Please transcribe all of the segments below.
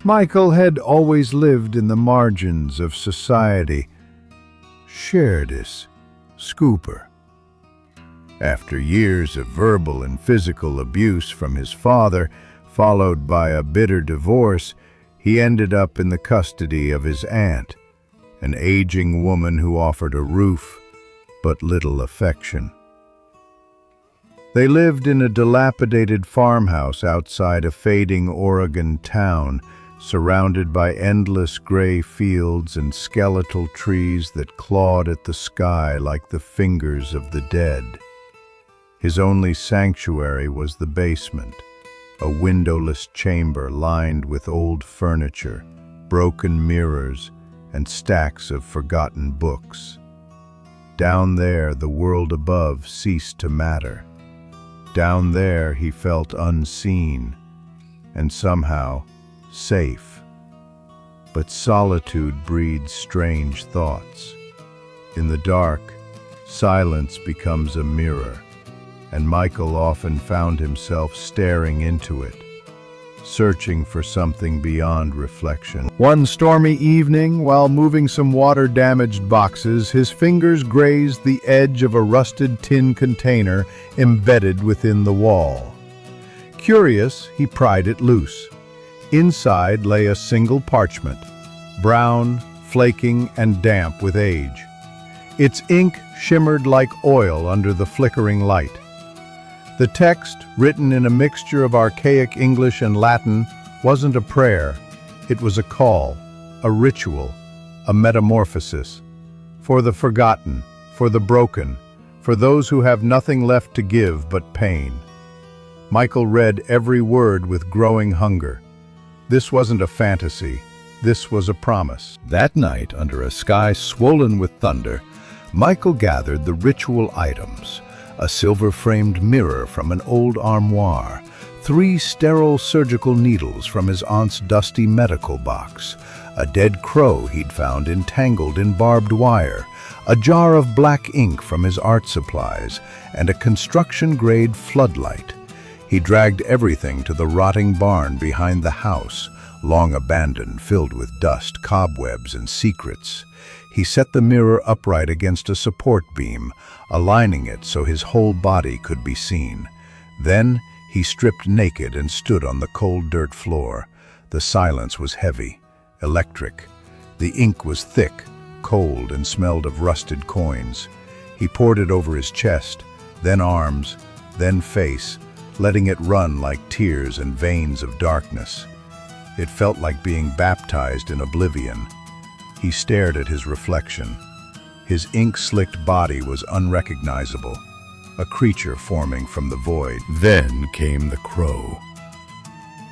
Michael had always lived in the margins of society. Sharedis, scooper. After years of verbal and physical abuse from his father, followed by a bitter divorce, he ended up in the custody of his aunt, an aging woman who offered a roof but little affection. They lived in a dilapidated farmhouse outside a fading Oregon town, surrounded by endless gray fields and skeletal trees that clawed at the sky like the fingers of the dead. His only sanctuary was the basement, a windowless chamber lined with old furniture, broken mirrors, and stacks of forgotten books. Down there, the world above ceased to matter. Down there, he felt unseen, and somehow safe. But solitude breeds strange thoughts. In the dark, silence becomes a mirror, and Michael often found himself staring into it, searching for something beyond reflection. One stormy evening, while moving some water-damaged boxes, his fingers grazed the edge of a rusted tin container embedded within the wall. Curious, he pried it loose. Inside lay a single parchment, brown, flaking, and damp with age. Its ink shimmered like oil under the flickering light. The text, written in a mixture of archaic English and Latin, wasn't a prayer. It was a call, a ritual, a metamorphosis. For the forgotten, for the broken, for those who have nothing left to give but pain. Michael read every word with growing hunger. This wasn't a fantasy. This was a promise. That night, under a sky swollen with thunder, Michael gathered the ritual items: a silver-framed mirror from an old armoire, 3 sterile surgical needles from his aunt's dusty medical box, a dead crow he'd found entangled in barbed wire, a jar of black ink from his art supplies, and a construction-grade floodlight. He dragged everything to the rotting barn behind the house, long abandoned, filled with dust, cobwebs, and secrets. He set the mirror upright against a support beam, aligning it so his whole body could be seen. Then he stripped naked and stood on the cold dirt floor. The silence was heavy, electric. The ink was thick, cold, and smelled of rusted coins. He poured it over his chest, then arms, then face, letting it run like tears and veins of darkness. It felt like being baptized in oblivion. He stared at his reflection. His ink-slicked body was unrecognizable, a creature forming from the void. Then came the crow.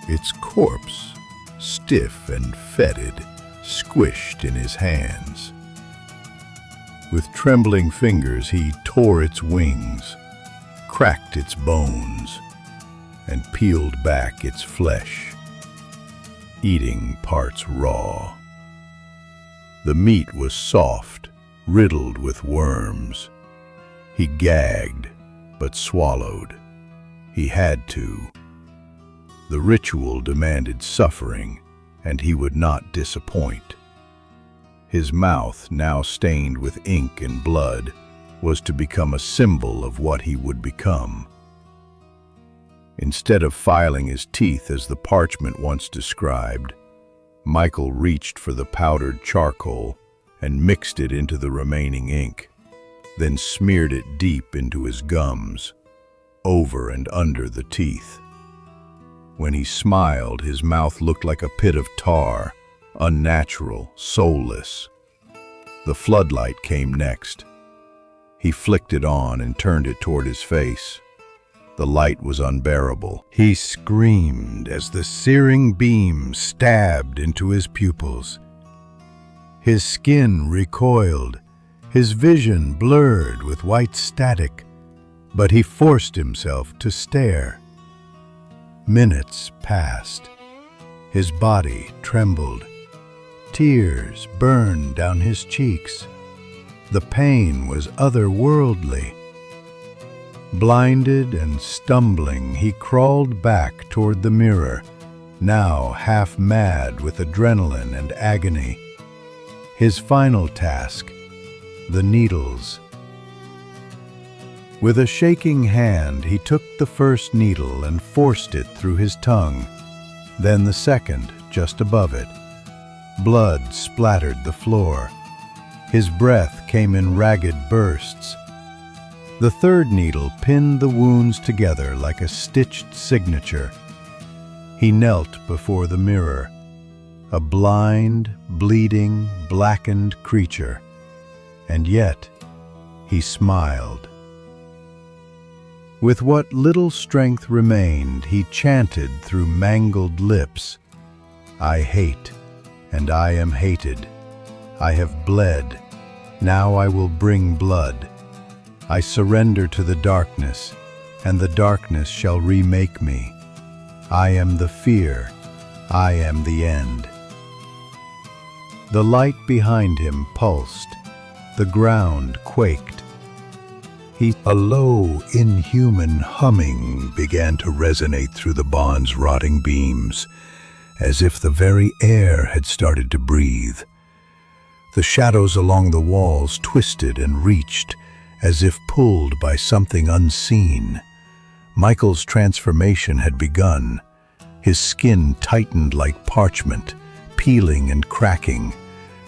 Its corpse, stiff and fetid, squished in his hands. With trembling fingers, he tore its wings, cracked its bones, and peeled back its flesh, eating parts raw. The meat was soft, riddled with worms. He gagged, but swallowed. He had to. The ritual demanded suffering, and he would not disappoint. His mouth, now stained with ink and blood, was to become a symbol of what he would become. Instead of filing his teeth as the parchment once described, Michael reached for the powdered charcoal and mixed it into the remaining ink, then smeared it deep into his gums, over and under the teeth. When he smiled, his mouth looked like a pit of tar, unnatural, soulless. The floodlight came next. He flicked it on and turned it toward his face. The light was unbearable. He screamed as the searing beam stabbed into his pupils. His skin recoiled, his vision blurred with white static, but he forced himself to stare. Minutes passed. His body trembled. Tears burned down his cheeks. The pain was otherworldly. Blinded and stumbling, he crawled back toward the mirror, now half mad with adrenaline and agony. His final task, the needles. With a shaking hand, he took the first needle and forced it through his tongue, then the second, just above it. Blood splattered the floor. His breath came in ragged bursts. The third needle pinned the wounds together like a stitched signature. He knelt before the mirror, a blind, bleeding, blackened creature. And yet, he smiled. With what little strength remained, he chanted through mangled lips, "I hate, and I am hated. I have bled, now I will bring blood. I surrender to the darkness, and the darkness shall remake me. I am the fear, I am the end." The light behind him pulsed. The ground quaked. A low, inhuman humming began to resonate through the bond's rotting beams, as if the very air had started to breathe. The shadows along the walls twisted and reached, as if pulled by something unseen. Michael's transformation had begun. His skin tightened like parchment, peeling and cracking.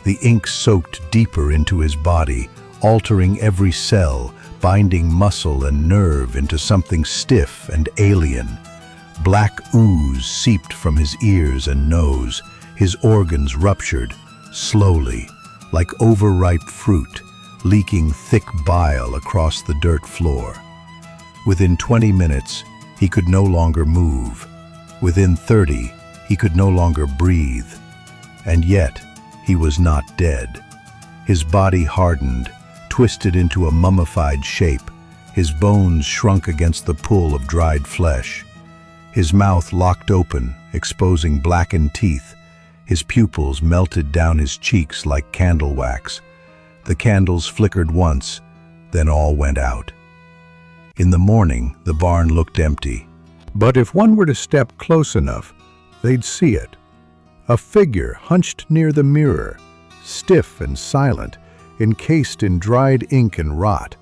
The ink soaked deeper into his body, altering every cell, binding muscle and nerve into something stiff and alien. Black ooze seeped from his ears and nose. His organs ruptured, slowly, like overripe fruit, leaking thick bile across the dirt floor. Within 20 minutes, he could no longer move. Within 30, he could no longer breathe. And yet, he was not dead. His body hardened, twisted into a mummified shape. His bones shrunk against the pull of dried flesh. His mouth locked open, exposing blackened teeth. His pupils melted down his cheeks like candle wax. The candles flickered once, then all went out. In the morning, the barn looked empty. But if one were to step close enough, they'd see it. A figure hunched near the mirror, stiff and silent, encased in dried ink and rot,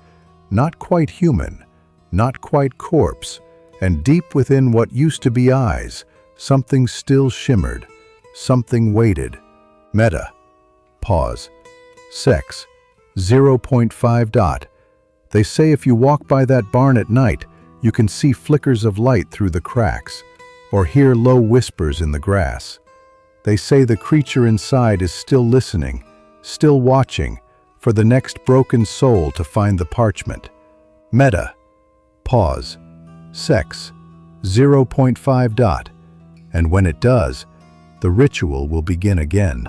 not quite human, not quite corpse, and deep within what used to be eyes, something still shimmered, something waited. Meta. Pause. Sex. 0.5 dot. They say if you walk by that barn at night, you can see flickers of light through the cracks, or hear low whispers in the grass. They say the creature inside is still listening, still watching, for the next broken soul to find the parchment. Meta. Pause. Sex. 0.5 dot. And when it does, the ritual will begin again.